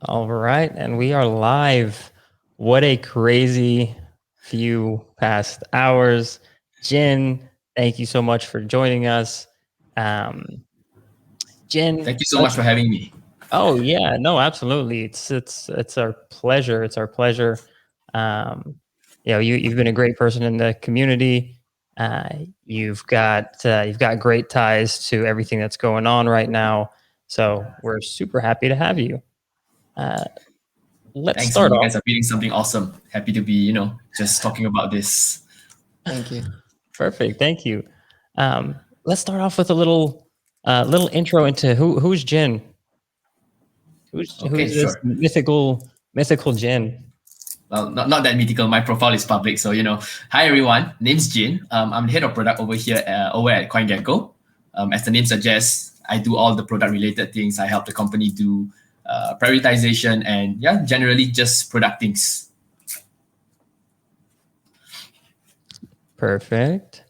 All right, and we are live. What a crazy few past hours. Jin, thank you so much for joining us. Um, Jin, Thank you so much for having me. oh yeah, no, absolutely. It's our pleasure. It's our pleasure. Um, you've been a great person in the community. You've got great ties to everything that's going on right now. So we're super happy to have you. Uh, let's Thanks, man. start You off. guys are building something awesome. Happy to be, just talking about this. Thank you. Perfect. Thank you. Let's start off with a little intro into who's Jin. Okay, Who's this sure. mythical Jin? Well, not that mythical. My profile is public, so Hi everyone. Name's Jin. I'm the head of product over here over at CoinGecko. As the name suggests, I do all the product related things. I help the company do prioritization and generally just product things. Perfect.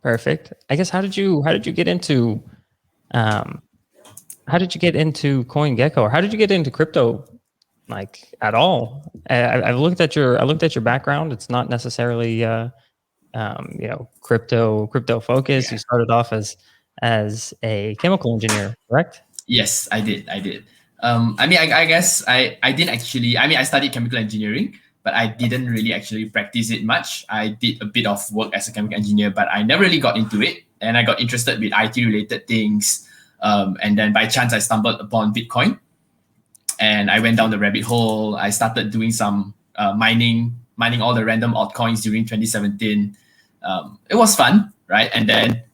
I guess how did you get into um CoinGecko, or how did you get into crypto like at all? I've looked at your background. It's not necessarily crypto focus. Yeah. You started off as a chemical engineer, correct? Yes, I did. I guess I didn't actually. I studied chemical engineering, but I didn't really actually practice it much. I did a bit of work as a chemical engineer, but I never really got into it. And I got interested with IT related things. And then by chance, I stumbled upon Bitcoin, and I went down the rabbit hole. I started doing some mining all the random altcoins during 2017. It was fun, right? And then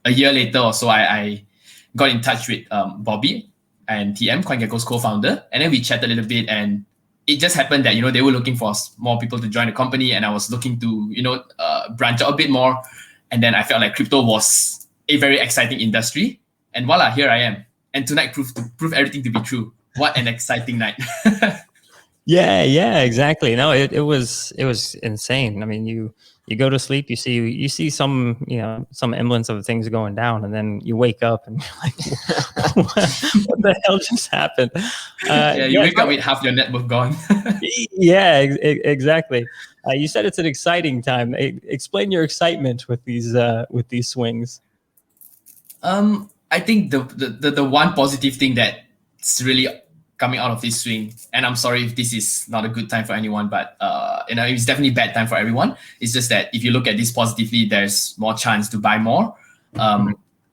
a year later or so, I got in touch with Bobby and TM, CoinGecko's co-founder, and then we chatted a little bit. And it just happened that they were looking for more people to join the company, and I was looking to branch out a bit more. And then I felt like crypto was a very exciting industry, and voila, here I am. And tonight prove everything to be true. What an exciting night! Yeah, exactly. No, it was insane. I mean, you go to sleep, you see some semblance of things going down, and then you wake up and you're like, what the hell just happened? You wake up with half your net worth gone. Yeah, exactly. You said it's an exciting time. Explain your excitement with these swings. I think the one positive thing that's really coming out of this swing, and I'm sorry if this is not a good time for anyone, but it's definitely a bad time for everyone. It's just that if you look at this positively, there's more chance to buy more.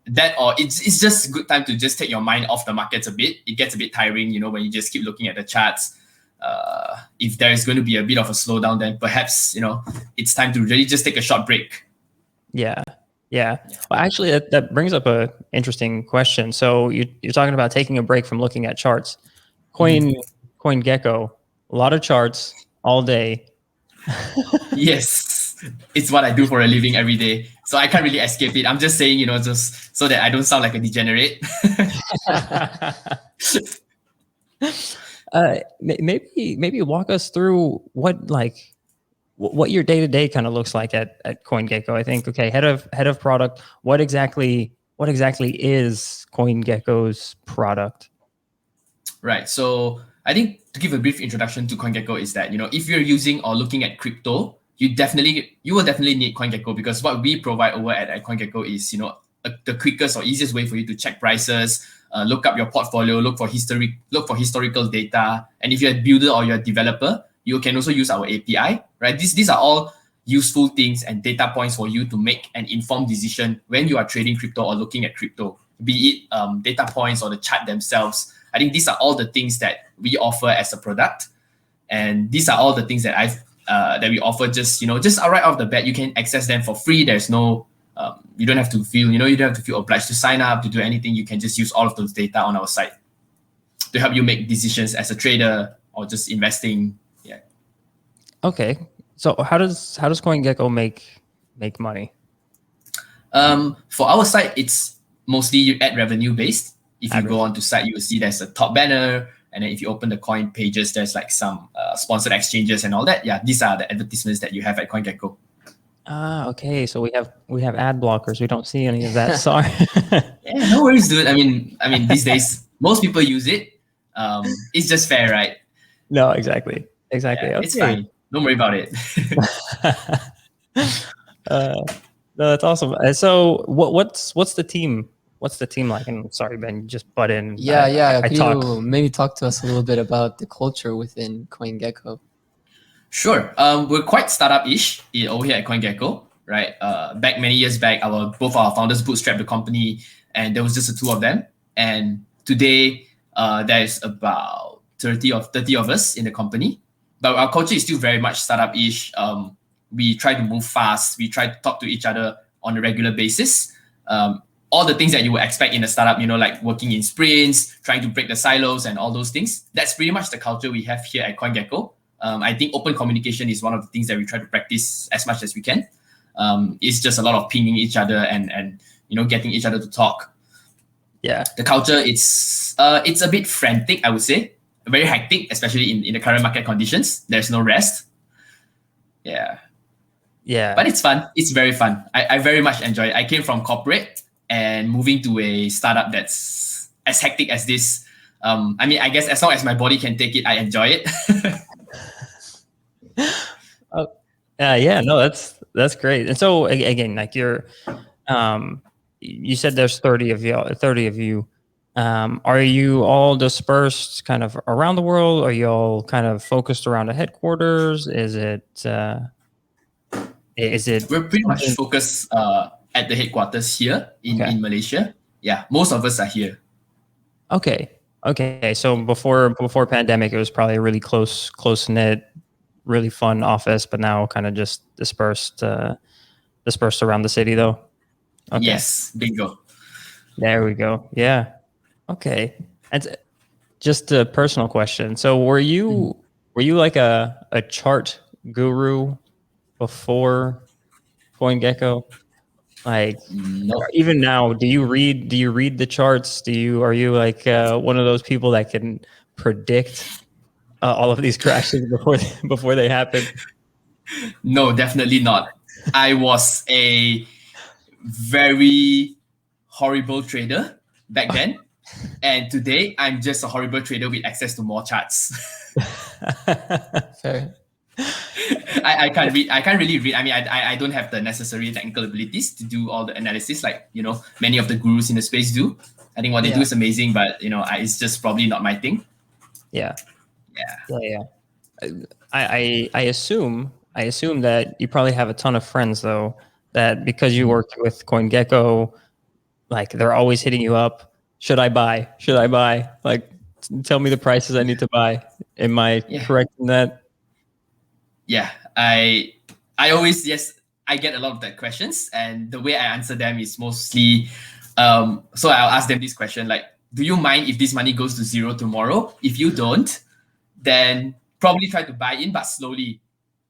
It's just a good time to just take your mind off the markets a bit. It gets a bit tiring, when you just keep looking at the charts. If there is going to be a bit of a slowdown, then perhaps it's time to really just take a short break. Yeah. Well, actually, that brings up a interesting question. So you're talking about taking a break from looking at charts. CoinGecko, a lot of charts all day. Yes, it's what I do for a living every day. So I can't really escape it. I'm just saying, just so that I don't sound like a degenerate. Maybe walk us through what your day-to-day kind of looks like at CoinGecko. I think, okay, head of product, what exactly is CoinGecko's product? Right. So I think to give a brief introduction to CoinGecko is that, if you're using or looking at crypto, you will definitely need CoinGecko, because what we provide over at CoinGecko is, the quickest or easiest way for you to check prices, look up your portfolio, look for historical data. And if you're a builder or you're a developer, you can also use our API, right? These are all useful things and data points for you to make an informed decision when you are trading crypto or looking at crypto, be it data points or the chart themselves. I think these are all the things that we offer as a product, and these are all the things that that we offer. Just right off the bat, you can access them for free. There's no you don't have to feel obliged to sign up to do anything. You can just use all of those data on our site to help you make decisions as a trader or just investing. Yeah. Okay. So how does CoinGecko make money? For our site, it's mostly ad revenue based. If you go on to site, you will see there's a top banner, and then if you open the coin pages, there's like some sponsored exchanges and all that. Yeah, these are the advertisements that you have at CoinGecko. Okay. So we have ad blockers. We don't see any of that. Sorry. Yeah, no worries, dude. I mean, these days most people use it. It's just fair, right? No, exactly. Exactly. Yeah, Okay. it's fine. Don't worry about it. No, that's awesome. So what's the team? What's the team like? And sorry, Ben, you just butt in. Yeah. I Could talk. you maybe talk to us a little bit about the culture within CoinGecko? Sure. We're quite startup-ish over here at CoinGecko, right? Back many years back, both our founders bootstrapped the company, and there was just the two of them. And today, there's about 30 of us in the company. But our culture is still very much startup-ish. We try to move fast. We try to talk to each other on a regular basis. All the things that you would expect in a startup, like working in sprints, trying to break the silos and all those things. That's pretty much the culture we have here at CoinGecko. I think open communication is one of the things that we try to practice as much as we can. It's just a lot of pinging each other and getting each other to talk. Yeah. The culture, it's a bit frantic, I would say. Very hectic, especially in the current market conditions. There's no rest. Yeah. Yeah. But it's fun. It's very fun. I very much enjoy it. I came from corporate and moving to a startup that's as hectic as this. I guess as long as my body can take it, I enjoy it. Yeah, no, that's great. And so again, like you said there's 30 of you. Are you all dispersed kind of around the world? Are you all kind of focused around a headquarters? Is it We're pretty much focused at the headquarters here in Malaysia. Yeah, most of us are here. Okay. So before pandemic, it was probably a really close knit, really fun office, but now kind of just dispersed around the city though. Okay. Yes, bingo. There we go. Yeah. Okay. And just a personal question. So were you like a chart guru before CoinGecko? Like no. Even now, do you read the charts? Are you like one of those people that can predict all of these crashes before they happen? No, definitely not. I was a very horrible trader back then, and today I'm just a horrible trader with access to more charts. Fair. I can't read. I can't really read. I don't have the necessary technical abilities to do all the analysis like many of the gurus in the space do. I think what they do is amazing, but it's just probably not my thing. Yeah. I assume that you probably have a ton of friends though, that because you worked with CoinGecko, like they're always hitting you up. Should I buy? Like, tell me the prices I need to buy. Am I correct in that? Yeah, I always, yes, I get a lot of that questions, and the way I answer them is mostly, so I'll ask them this question like, do you mind if this money goes to zero tomorrow? If you don't, then probably try to buy in, but slowly,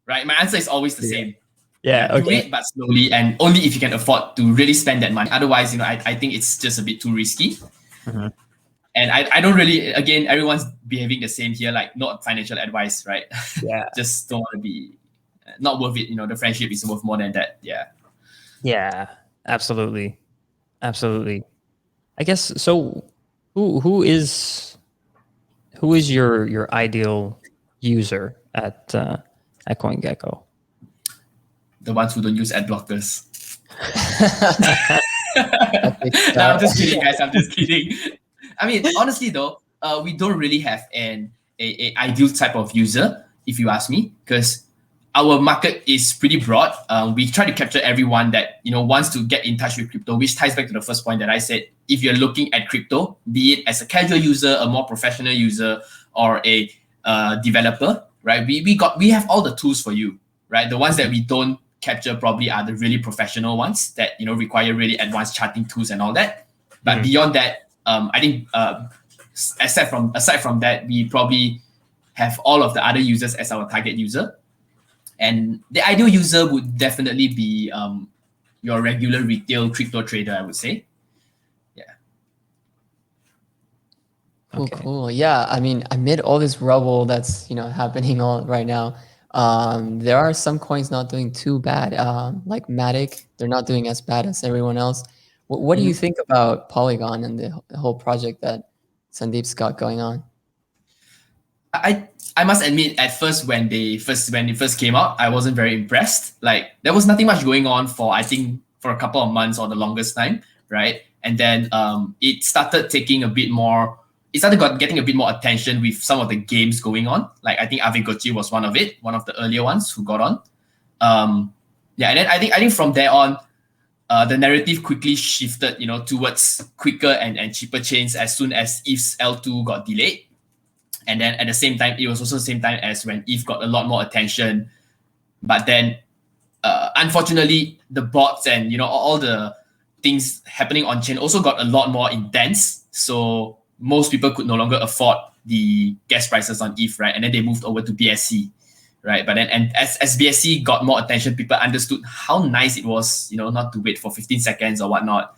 right? My answer is always the same. Yeah, do it, but slowly, and only if you can afford to really spend that money. Otherwise, I think it's just a bit too risky. Mm-hmm. And I don't really, again, everyone's behaving the same here, like not financial advice, right? Yeah. Just don't want to be, not worth it. The friendship is worth more than that. Yeah. Yeah, absolutely. I guess, so who is your ideal user at CoinGecko? The ones who don't use ad blockers. No, I'm just kidding, guys. I'm just kidding. Honestly though, we don't really have an ideal type of user, if you ask me, because our market is pretty broad. We try to capture everyone that wants to get in touch with crypto, which ties back to the first point that I said. If you're looking at crypto, be it as a casual user, a more professional user, or a developer, right? We have all the tools for you, right? The ones that we don't capture probably are the really professional ones that require really advanced charting tools and all that. But beyond that, I think aside from that, we probably have all of the other users as our target user. And the ideal user would definitely be your regular retail crypto trader, I would say. Yeah. Cool. Yeah, amid all this rubble that's happening all right now, there are some coins not doing too bad. Like Matic, they're not doing as bad as everyone else. What do you think about Polygon and the whole project that Sandeep's got going on? I must admit, at first when they first came out, I wasn't very impressed. Like there was nothing much going on for I think for a couple of months or the longest time, right? And then it started taking a bit more. It started getting a bit more attention with some of the games going on. Like I think Avegochi was one of the earlier ones who got on. Yeah, and then I think from there on, the narrative quickly shifted, towards quicker and cheaper chains as soon as ETH's L2 got delayed. And then at the same time, it was also the same time as when ETH got a lot more attention. But then, unfortunately, the bots and all the things happening on chain also got a lot more intense. So most people could no longer afford the gas prices on ETH, right? And then they moved over to BSC, right? But then, and as BSC got more attention, people understood how nice it was, not to wait for 15 seconds or whatnot.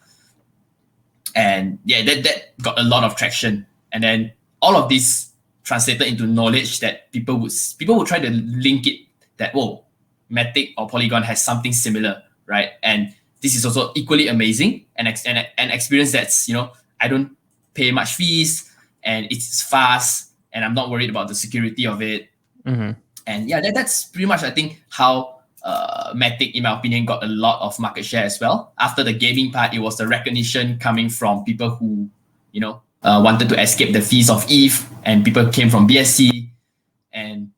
And yeah, that got a lot of traction. And then all of this translated into knowledge that people would try to link it that, whoa, Matic or Polygon has something similar, right? And this is also equally amazing and an experience that's, I don't pay much fees and it's fast and I'm not worried about the security of it. Mm-hmm. And yeah, that's pretty much, I think, how Matic, in my opinion, got a lot of market share as well. After the gaming part, it was the recognition coming from people who, wanted to escape the fees of ETH, and people came from BSC, and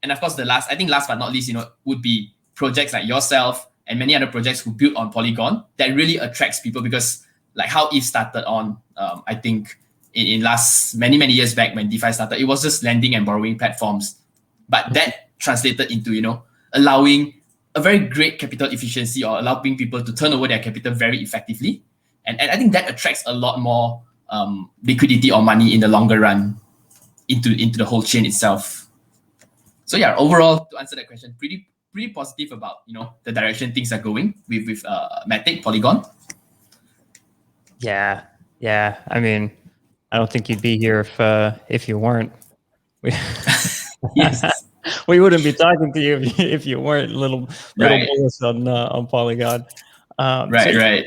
of course last but not least, would be projects like yourself and many other projects who built on Polygon that really attracts people, because like how ETH started on, I think in last many years back when DeFi started, it was just lending and borrowing platforms, but that translated into allowing a very great capital efficiency or allowing people to turn over their capital very effectively, and I think that attracts a lot more liquidity or money in the longer run into the whole chain itself. So yeah, overall, to answer that question, pretty positive about the direction things are going with Matic, Polygon. Yeah. I mean, I don't think you'd be here if you weren't. Yes. We wouldn't be talking to you if you weren't little Right. bullish on Polygon. Right.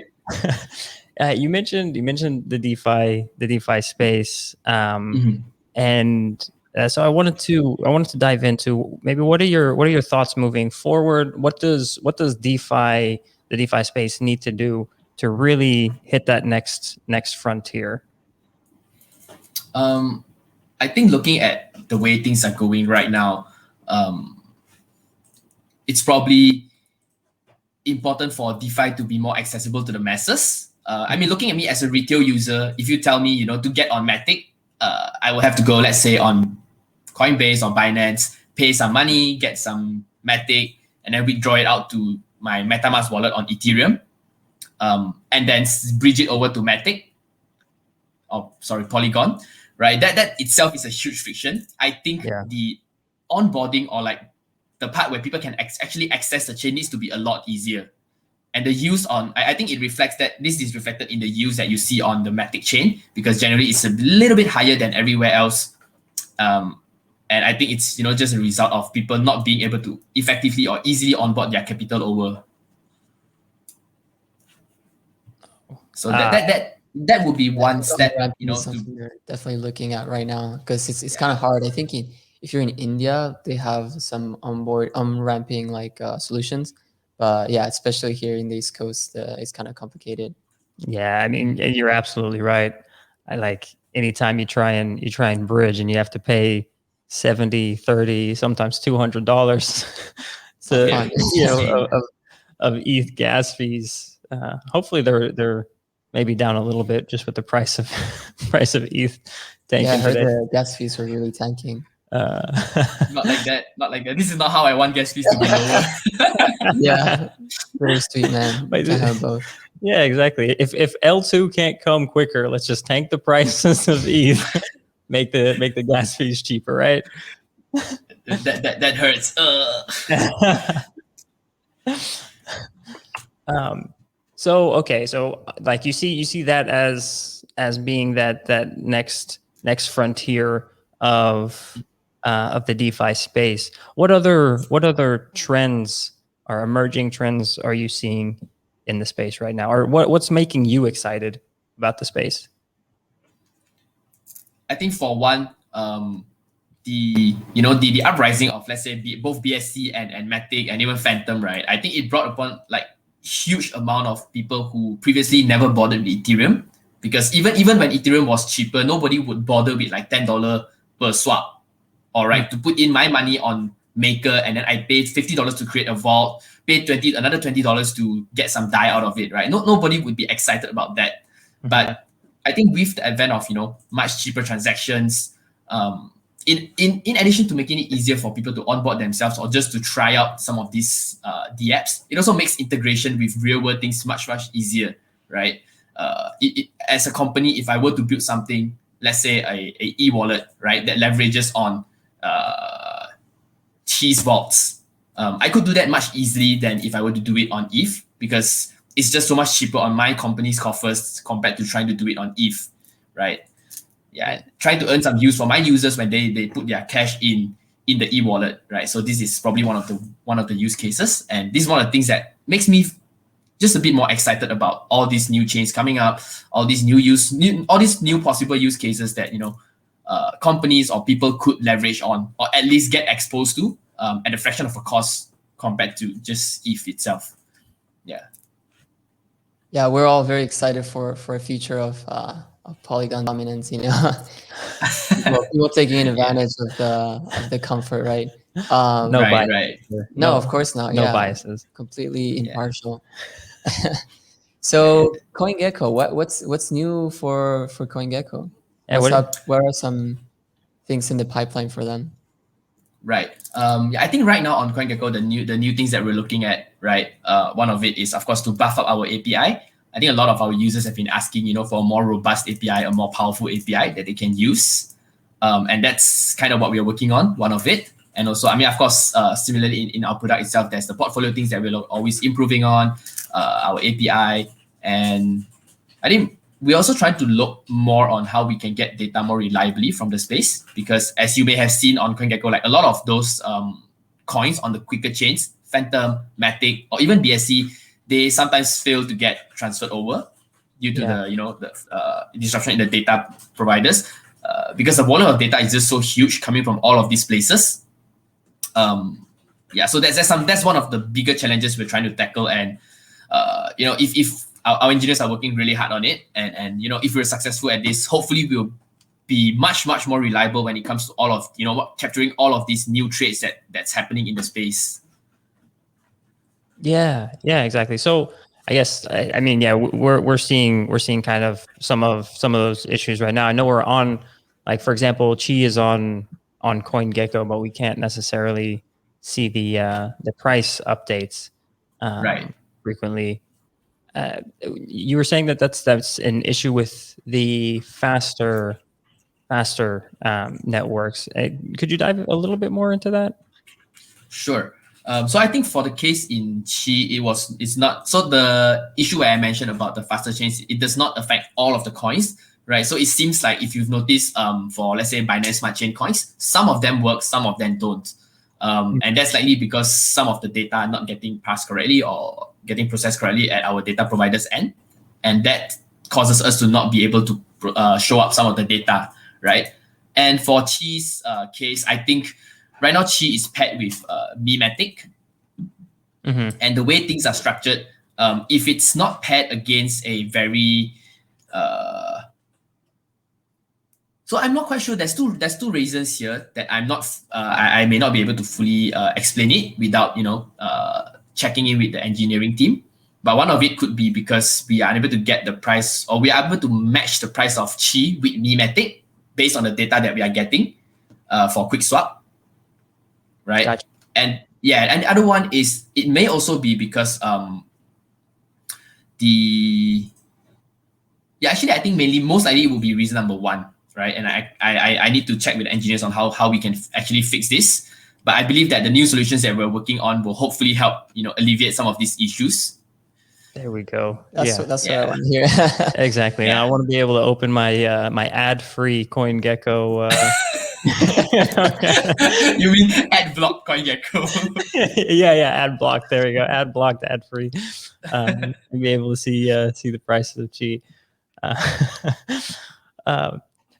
You mentioned the DeFi space, and so I wanted to dive into maybe what are your thoughts moving forward? What does the DeFi space need to do to really hit that next frontier? I think looking at the way things are going right now, it's probably important for DeFi to be more accessible to the masses. I mean, looking at me as a retail user, if you tell me, to get on Matic, I will have to go, let's say, on Coinbase or Binance, pay some money, get some Matic, and then withdraw it out to my MetaMask wallet on Ethereum, and then bridge it over to Matic, Polygon, right? That itself is a huge friction. I think the onboarding, or like the part where people can actually access the chain, needs to be a lot easier. And the use I think it reflects that this is reflected in the use that you see on the Matic chain, because generally it's a little bit higher than everywhere else. And I think it's just a result of people not being able to effectively or easily onboard their capital over. So that would be one step. Something you're definitely looking at right now, because it's kind of hard. I think if you're in India, they have some ramping like solutions. But yeah, especially here in the East Coast, it's kind of complicated. Yeah, I mean, you're absolutely right. I like anytime you try and bridge and you have to pay $70, $30, sometimes $200 of ETH gas fees. Hopefully they're maybe down a little bit just with the price of ETH tanking. Yeah, I heard today. the gas fees are really tanking. Not like that. This is not how I want gas fees to be lower. Yeah, very sweet, man. Can't have both. Yeah, exactly. If L2 can't come quicker, let's just tank the prices of ETH, make the gas fees cheaper, right? that hurts. So like you see that as being that next frontier of the DeFi space. What other trends or emerging trends are you seeing in the space right now, or what's making you excited about the space? I think for one, the uprising of, let's say, both BSC and Matic and even Phantom, right? I think it brought upon like huge amount of people who previously never bothered with Ethereum, because even when Ethereum was cheaper, nobody would bother with like $10 per swap, all right, to put in my money on Maker, and then I paid $50 to create a vault, paid another $20 to get some DAI out of it, right? Nobody would be excited about that. But I think with the advent of much cheaper transactions, in addition to making it easier for people to onboard themselves or just to try out some of these dApps, it also makes integration with real world things much easier, right? As a company, if I were to build something, let's say a e-wallet, right, that leverages on cheese vaults, I could do that much easily than if I were to do it on ETH, because it's just so much cheaper on my company's coffers compared to trying to do it on ETH, right? Yeah, trying to earn some use for my users when they put their cash in the e-wallet, right? So this is probably one of the use cases, and this is one of the things that makes me just a bit more excited about all these new chains coming up, all these all these new possible use cases that companies or people could leverage on, or at least get exposed to at a fraction of a cost compared to just ETH itself. Yeah, we're all very excited for a future of Polygon dominance. People taking advantage of the comfort, right? No bias. Right. No, of course not. No yeah, biases. Completely impartial. So CoinGecko, what's new for CoinGecko? What's up? What are some things in the pipeline for them? Right. I think right now on CoinGecko, the new things that we're looking at, right? One of it is, of course, to buff up our API. I think a lot of our users have been asking, for a more robust API, a more powerful API that they can use, and that's kind of what we are working on. One of it, and also, of course, similarly in our product itself, there's the portfolio things that we're always improving on, our API, and I think we also try to look more on how we can get data more reliably from the space, because as you may have seen on CoinGecko, like a lot of those coins on the quicker chains, Phantom, Matic, or even BSC, they sometimes fail to get transferred over due to the disruption in the data providers, because the volume of data is just so huge coming from all of these places. So that's one of the bigger challenges we're trying to tackle, and if our engineers are working really hard on it, and if we're successful at this, hopefully we'll be much more reliable when it comes to all of capturing all of these new trades that's happening in the space. Yeah, exactly. So I guess we're seeing kind of some of those issues right now. I know we're on, like, for example, Qi is on CoinGecko, but we can't necessarily see the price updates right frequently. You were saying that's an issue with the faster networks. Could you dive a little bit more into that? Sure. So I think for the case in Qi, it's not, so the issue where I mentioned about the faster chains, it does not affect all of the coins, right? So it seems like, if you've noticed, for, let's say, Binance Smart Chain coins, some of them work, some of them don't. And that's likely because some of the data are not getting passed correctly or getting processed correctly at our data provider's end. And that causes us to not be able to show up some of the data, right? And for Qi's case, I think right now Qi is paired with Matic. And the way things are structured, if it's not paired against a very... So I'm not quite sure. There's two reasons here that I'm not. I may not be able to fully explain it without checking in with the engineering team. But one of it could be because we are unable to get the price, or we are able to match the price of Qi with Matic based on the data that we are getting for QuickSwap, right? Gotcha. And the other one is, it may also be because actually I think most likely it will be reason number one. Right, and I need to check with the engineers on how we can actually fix this. But I believe that the new solutions that we're working on will hopefully help alleviate some of these issues. There we go. That's what I want to hear. Exactly. Yeah. I want to be able to open my my ad-free CoinGecko. You mean ad block CoinGecko? yeah, ad block. There we go. Ad blocked, ad free. Be able to see the prices of Qi.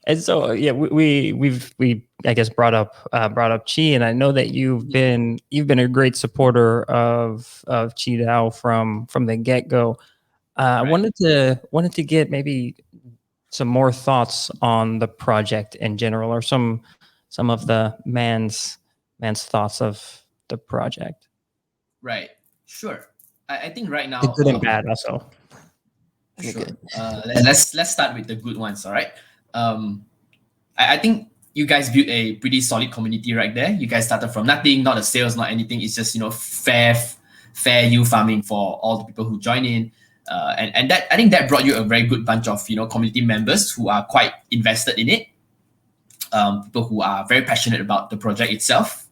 And so yeah, we I guess brought up Chi, and I know that you've been a great supporter of QiDao from the get go. I wanted to get maybe some more thoughts on the project in general, or some of the man's thoughts of the project. Right. Sure. I think right now, The good and bad also. Sure. Let's start with the good ones. All right. I think you guys built a pretty solid community right there. You guys started from nothing, not a sales, not anything. It's just fair yield farming for all the people who join in. And that, I think that brought you a very good bunch of community members who are quite invested in it. People who are very passionate about the project itself.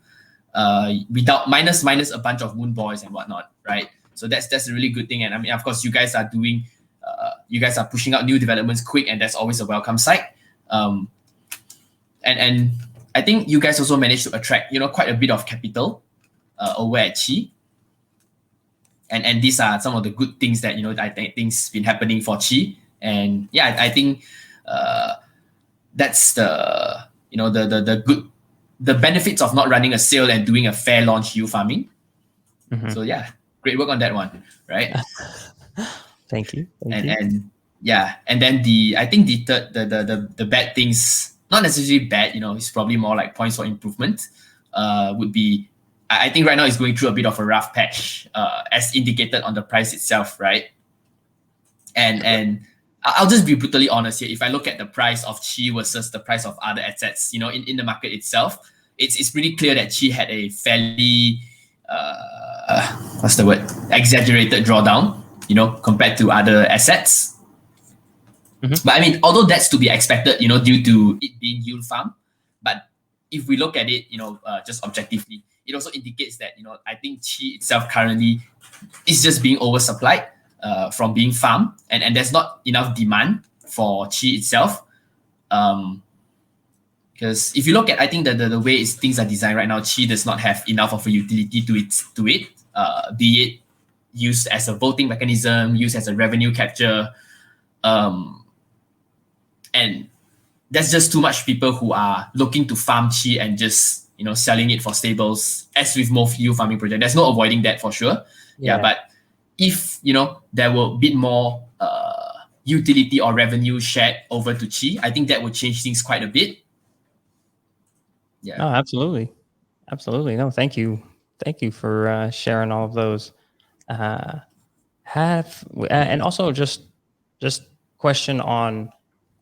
Without minus a bunch of moon boys and whatnot, right? So that's a really good thing. And I mean, of course, you guys are doing, you guys are pushing out new developments quick, and that's always a welcome sight. And I think you guys also managed to attract quite a bit of capital over at Qi. And these are some of the good things that I think things been happening for Qi. And yeah, I think that's the the benefits of not running a sale and doing a fair launch yield farming. So yeah, great work on that one, right? Thank you. And yeah, and then I think the third, the bad things, not necessarily bad, it's probably more like points for improvement, would be, I think right now it's going through a bit of a rough patch, as indicated on the price itself, right? And I'll just be brutally honest here. If I look at the price of Qi versus the price of other assets, in the market itself, it's pretty clear that Qi had a fairly, exaggerated drawdown, compared to other assets. But I mean, although that's to be expected, due to it being yield farm, but if we look at it, just objectively, it also indicates that, I think Qi itself currently is just being oversupplied from being farmed, and there's not enough demand for Qi itself. Because if you look at, I think the way things are designed right now, Qi does not have enough of a utility to it, be it used as a voting mechanism, used as a revenue capture, and there's just too much people who are looking to farm Qi and just selling it for stables, as with most yield farming projects. There's no avoiding that for sure. Yeah, but if there were a bit more utility or revenue shared over to Qi, I think that would change things quite a bit. Yeah. Oh, absolutely. No, thank you for sharing all of those. And also just question on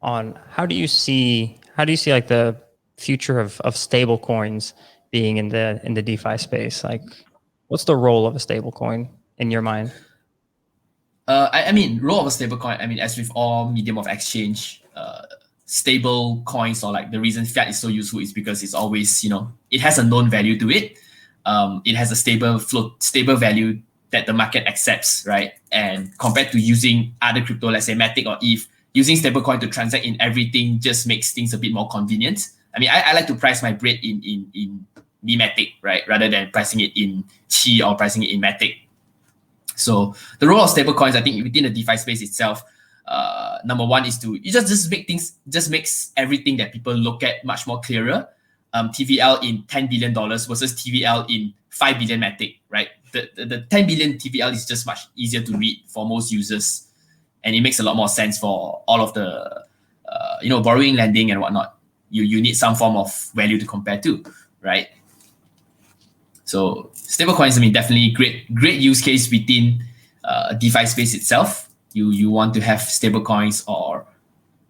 how do you see like the future of stable coins being in the DeFi space? Like, what's the role of a stable coin in your mind? I mean, role of a stable coin, I mean, as with all medium of exchange, stable coins, or like the reason fiat is so useful is because it's always, it has a known value to it. It has a stable value that the market accepts, right? And compared to using other crypto, let's say Matic or ETH, using stablecoin to transact in everything just makes things a bit more convenient. I mean, I like to price my bread in Matic, right? Rather than pricing it in Qi or pricing it in Matic. So the role of stablecoins, I think within the DeFi space itself, number one is to just makes everything that people look at much more clearer. TVL in $10 billion versus TVL in 5 billion Matic, right? The 10 billion TVL is just much easier to read for most users, and it makes a lot more sense for all of the borrowing, lending, and whatnot. You need some form of value to compare to, right? So stablecoins, I mean, definitely great use case within DeFi space itself. You want to have stablecoins, or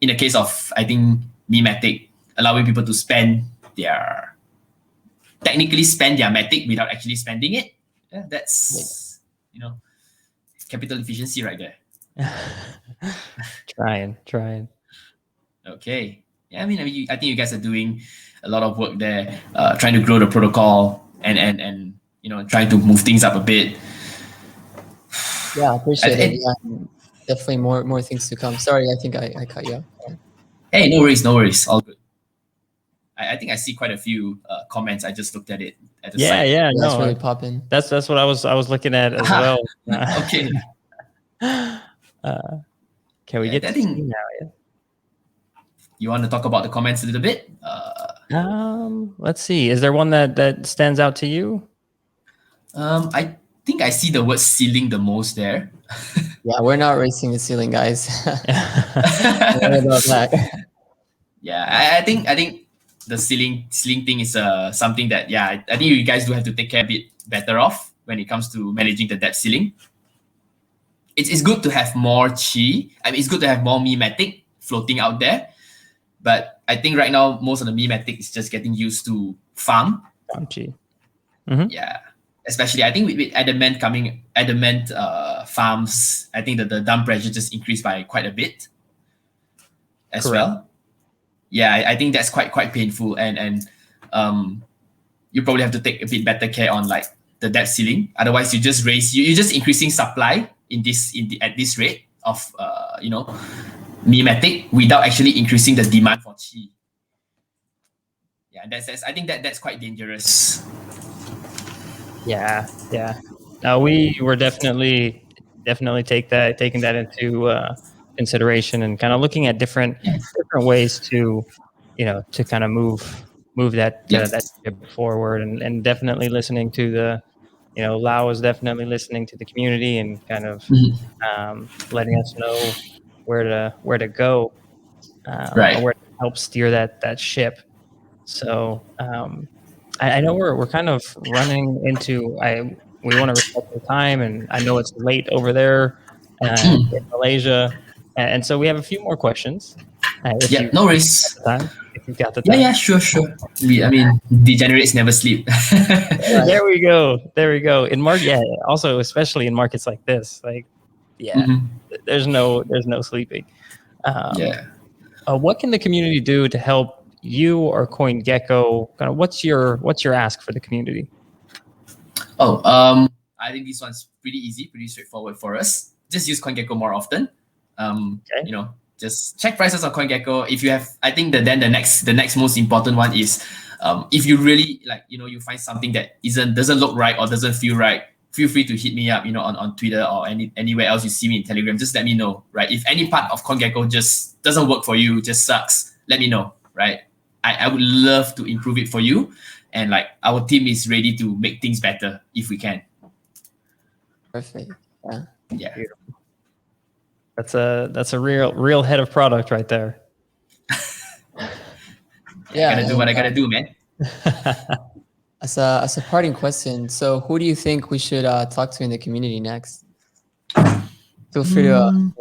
in the case of, I think, Matic, allowing people to technically spend their Matic without actually spending it. Yeah, that's capital efficiency right there. Trying. Okay. Yeah, I mean, I think you guys are doing a lot of work there, trying to grow the protocol and trying to move things up a bit. Yeah, I appreciate it. Yeah, definitely more things to come. Sorry, I think I cut you off. Hey, no worries. All good. I think I see quite a few comments. I just looked at it at the side. Yeah, no, that's really popping. That's what I was looking at as well. Okay. Can we get to see now? Yeah. You want to talk about the comments a little bit? Let's see. Is there one that stands out to you? I think I see the word ceiling the most there. Yeah, we're not racing the ceiling, guys. Worry about that. Yeah, I think the ceiling thing is something that I think you guys do have to take care a bit better of when it comes to managing the debt ceiling. It's good to have more chi. I mean, it's good to have more memetic floating out there, but I think right now most of the memetic is just getting used to farm. Chi. Yeah, especially I think with adamant farms, I think that the dump pressure just increased by quite a bit as well. Yeah, I think that's quite painful, and you probably have to take a bit better care on like the debt ceiling. Otherwise, you're just increasing supply at this rate of memetic without actually increasing the demand for chi. Yeah, I think that's quite dangerous. Yeah. We were definitely taking that into consideration and kind of looking at different ways to kind of move that that ship forward, and definitely listening to the Lau is definitely listening to the community and kind of letting us know where to go, Right. or where to help steer that ship. So I know we're kind of running into we want to respect the time, and I know it's late over there in Malaysia, and so we have a few more questions. No worries. If you've got the time. Yeah, sure. I mean, degenerates never sleep. There we go. In also especially in markets like this, like, there's no sleeping. What can the community do to help you or CoinGecko? Kind of what's your ask for the community? I think this one's pretty easy, pretty straightforward for us. Just use CoinGecko more often. Just check prices on CoinGecko. If you have, I think the next most important one is if you really you find something that doesn't look right or doesn't feel right, feel free to hit me up, on Twitter or anywhere else you see me in Telegram. Just let me know, right? If any part of CoinGecko just doesn't work for you, just sucks, let me know, right? I would love to improve it for you, and our team is ready to make things better if we can. Perfect. Yeah. Beautiful. That's a real head of product right there. I gotta do what I gotta do, man. As a parting question, so who do you think we should talk to in the community next? Feel free to.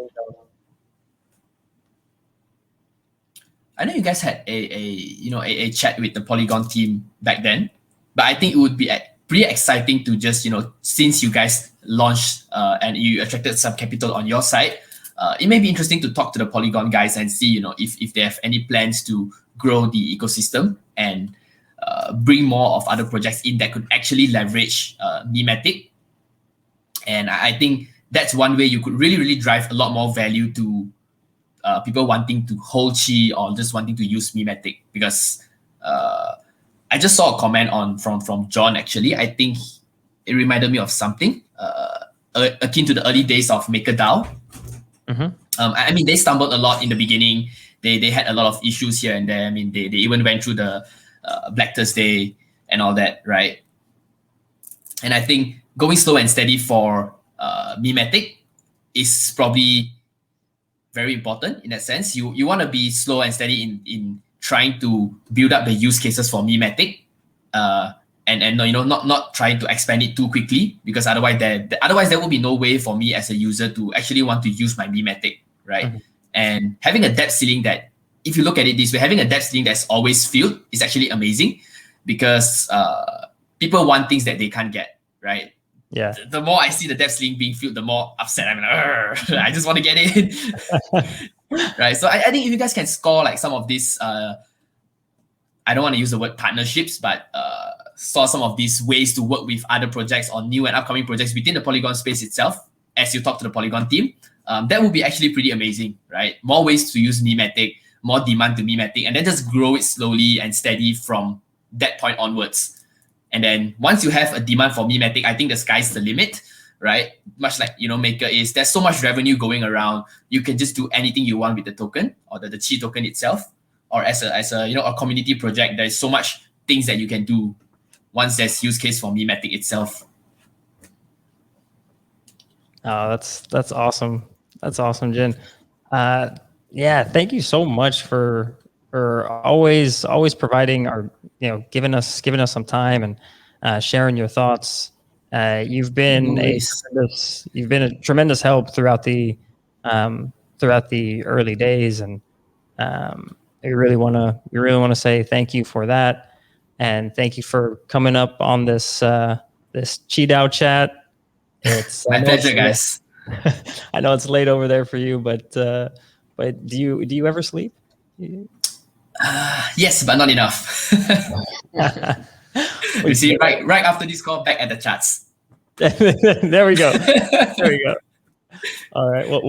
I know you guys had a chat with the Polygon team back then, but I think it would be pretty exciting to just since you guys launched and you attracted some capital on your side, it may be interesting to talk to the Polygon guys and see if they have any plans to grow the ecosystem and bring more of other projects in that could actually leverage memetic. And I think that's one way you could really drive a lot more value to people wanting to hold chi or just wanting to use memetic. Because I just saw a comment from John, actually. I think it reminded me of something akin to the early days of MakerDAO. I mean, they stumbled a lot in the beginning. They had a lot of issues here and there. I mean, they even went through the Black Thursday and all that, right? And I think going slow and steady for memetic is probably very important in that sense. You want to be slow and steady in trying to build up the use cases for memetic, and not trying to expand it too quickly, because otherwise there will be no way for me as a user to actually want to use my memetic, right? And having a debt ceiling that, if you look at it this way, having a debt ceiling that's always filled is actually amazing, because people want things that they can't get, right? Yeah. The more I see the debt ceiling being filled, the more upset I'm. I just want to get it, right? So I think if you guys can score some of these, I don't want to use the word partnerships, but saw some of these ways to work with other projects or new and upcoming projects within the Polygon space itself, as you talk to the Polygon team, that would be actually pretty amazing, right? More ways to use memetic, more demand to memetic, and then just grow it slowly and steady from that point onwards. And then once you have a demand for memetic, I think the sky's the limit, right? Much like Maker is, there's so much revenue going around. You can just do anything you want with the token or the chi token itself. or as a you know, a community project, there's so much things that you can do once there's use case for Mematic itself. Oh, that's awesome. That's awesome, Jin. Yeah, thank you so much for always providing, or giving us some time and sharing your thoughts. You've been a tremendous help throughout the early days, and we really want to say thank you for that, and thank you for coming up on this this QiDao chat. It's my pleasure, guys. I know it's late over there for you, but do you ever sleep? Yes, but not enough. You see, right after this call, back at the chats. There we go. There we go. All right. Well,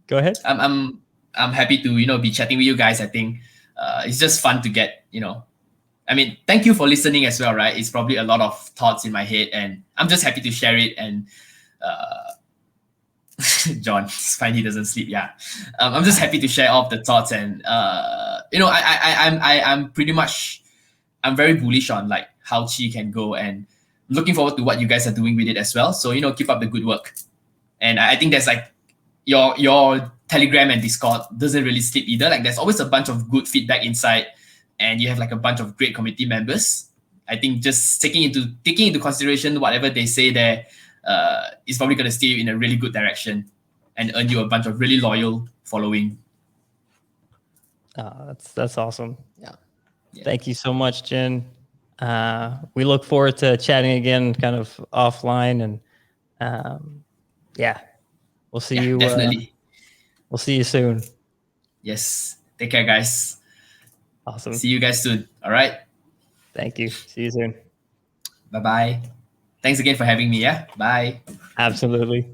go ahead. I'm happy to be chatting with you guys. I think it's just fun to get I mean, thank you for listening as well, right? It's probably a lot of thoughts in my head, and I'm just happy to share it. And John, it's fine, he doesn't sleep. Yeah, I'm just happy to share all of the thoughts, and I'm pretty much, I'm very bullish on like how Qi can go, and looking forward to what you guys are doing with it as well. So keep up the good work. And I think there's like your Telegram and Discord doesn't really sleep either. Like there's always a bunch of good feedback inside, and you have like a bunch of great community members. I think just taking into consideration whatever they say there is probably going to steer you in a really good direction and earn you a bunch of really loyal following. That's awesome. Yeah. Thank you so much, Jin. We look forward to chatting again, kind of offline, and yeah, we'll see you. Definitely. We'll see you soon. Yes. Take care, guys. Awesome. See you guys soon. All right. Thank you. See you soon. Bye-bye. Thanks again for having me. Yeah. Bye. Absolutely.